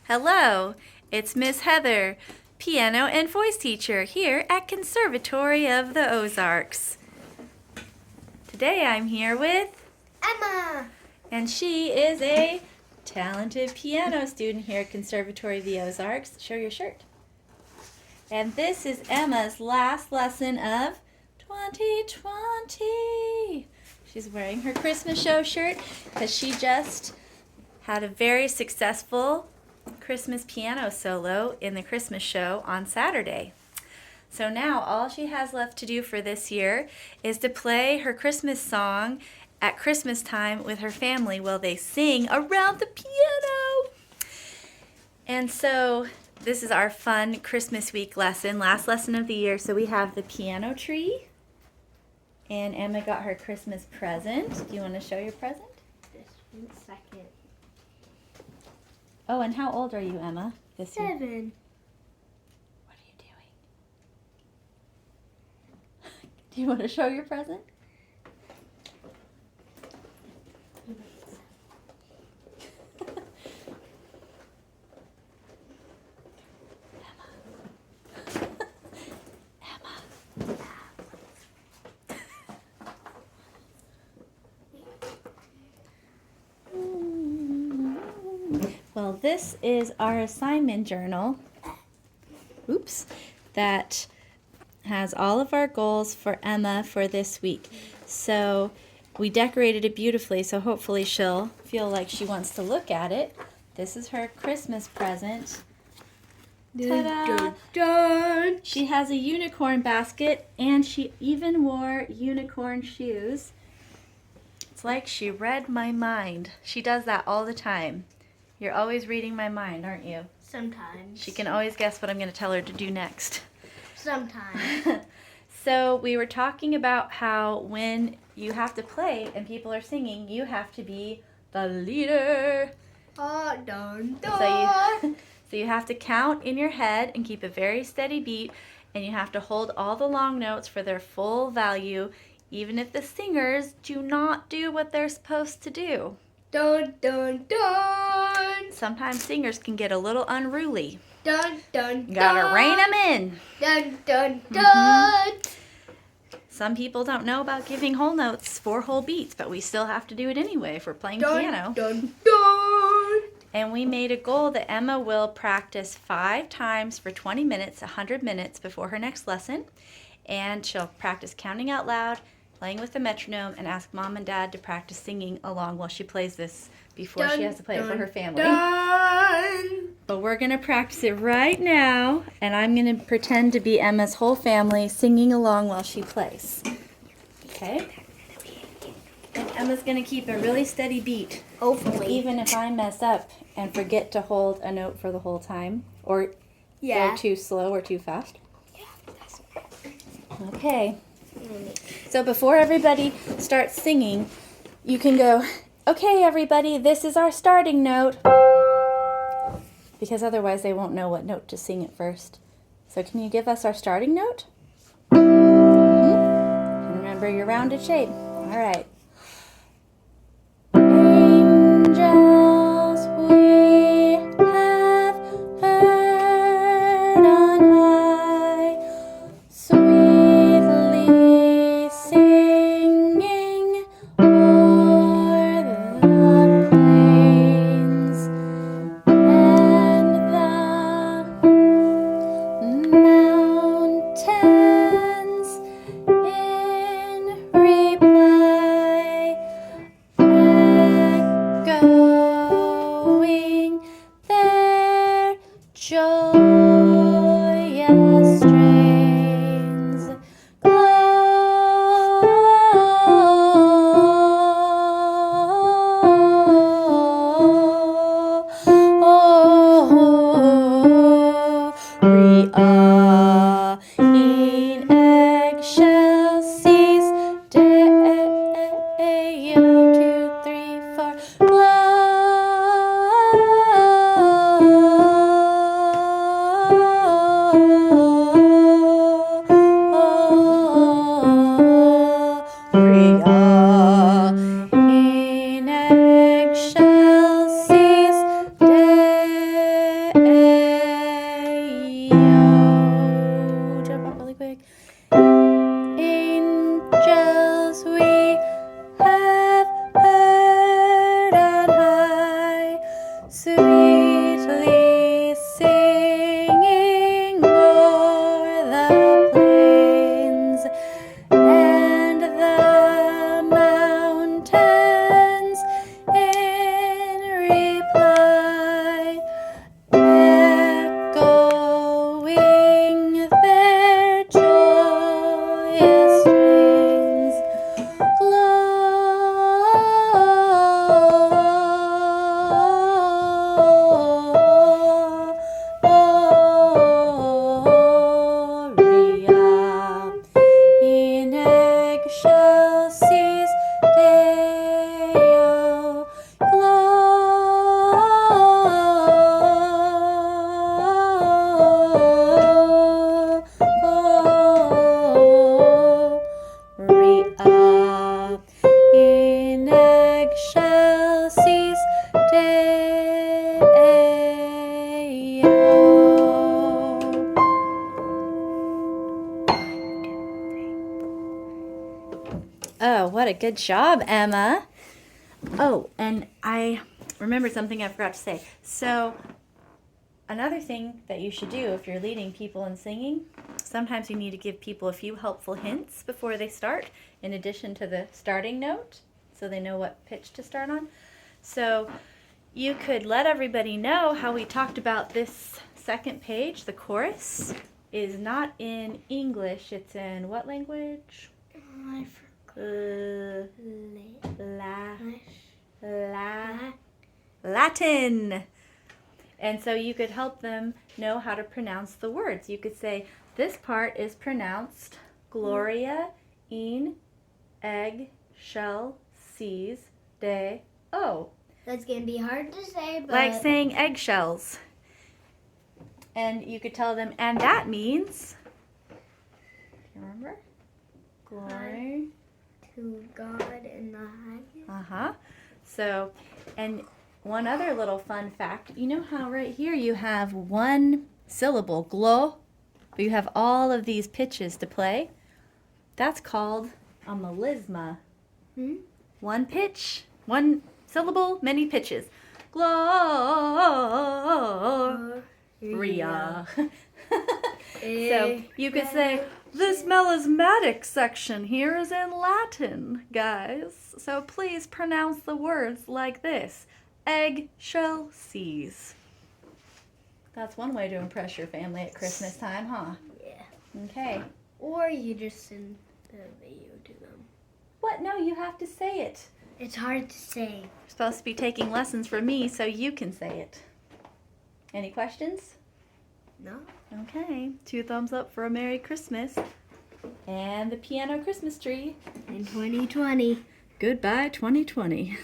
Hello, it's Miss Heather, piano and voice teacher here at Conservatory of the Ozarks. Today I'm here with Emma, and she is a talented piano student here at Conservatory of the Ozarks. Show your shirt. And this is Emma's last lesson of 2020. She's wearing her Christmas show shirt because she just had a very successful Christmas piano solo in the Christmas show on Saturday. So now all she has left to do for this year is to play her Christmas song at Christmas time with her family while they sing around the piano. And so this is our fun Christmas week lesson, last lesson of the year. So we have the piano tree, and Emma got her Christmas present. Do you want to show your present? This 1 second. Oh, and how old are you, Emma, this year? 7. What are you doing? Do you want to show your present? Well, this is our assignment journal, that has all of our goals for Emma for this week. So we decorated it beautifully, so hopefully she'll feel like she wants to look at it. This is her Christmas present. Ta-da! Dun. She has a unicorn basket, and she even wore unicorn shoes. It's like she read my mind. She does that all the time. You're always reading my mind, aren't you? Sometimes. She can always guess what I'm going to tell her to do next. Sometimes. So we were talking about how when you have to play and people are singing, you have to be the leader. Dun, dun. So you have to count in your head and keep a very steady beat, and you have to hold all the long notes for their full value, even if the singers do not do what they're supposed to do. Dun, dun, dun. Sometimes singers can get a little unruly. Dun, dun, You gotta dun. rein them in. Dun, dun, dun. Some people don't know about giving whole notes for whole beats, but we still have to do it anyway if we're playing Dun, piano. dun, dun. And we made a goal that Emma will practice 5 times for 20 minutes, 100 minutes before her next lesson. And she'll practice counting out loud, playing with the metronome, and ask Mom and Dad to practice singing along while she plays this before she has to play it for her family. Dun. But we're going to practice it right now, and I'm going to pretend to be Emma's whole family singing along while she plays. Okay? And Emma's going to keep a really steady beat, Hopefully. even if I mess up and forget to hold a note for the whole time, or Yeah. go too slow or too fast. Okay. So before everybody starts singing, you can go, okay, everybody, this is our starting note. Because otherwise they won't know what note to sing at first. So can you give us our starting note? And remember your rounded shape. All right. Angels we have heard on high, sweetly singing o'er the plains, and the mountains in reply Oh, what a good job, Emma. Oh, and I remembered something I forgot to say. So, another thing that you should do if you're leading people in singing, sometimes you need to give people a few helpful hints before they start, in addition to the starting note, so they know what pitch to start on. So, you could let everybody know how we talked about this second page. The chorus is not in English, it's in what language? I forgot. Latin. And so you could help them know how to pronounce the words. You could say, this part is pronounced Gloria in egg shell sees de o. That's going to be hard to say, but... Like saying eggshells. And you could tell them, and that means... Do you remember? Glory. To God in the highest. Uh-huh. So, and one other little fun fact, you know how right here you have one syllable, glo, but you have all of these pitches to play? That's called a melisma. One pitch, one syllable, many pitches. Gloria. So you could say, this melismatic section here is in Latin, guys. So please pronounce the words like this. Eggshell seas. That's one way to impress your family at Christmas time, huh? Yeah. Okay. Or you just send the video to them. What? No, you have to say it. It's hard to say. You're supposed to be taking lessons from me so you can say it. Any questions? No? Okay. 2 thumbs up for a Merry Christmas. And the piano Christmas tree. In 2020. Goodbye, 2020.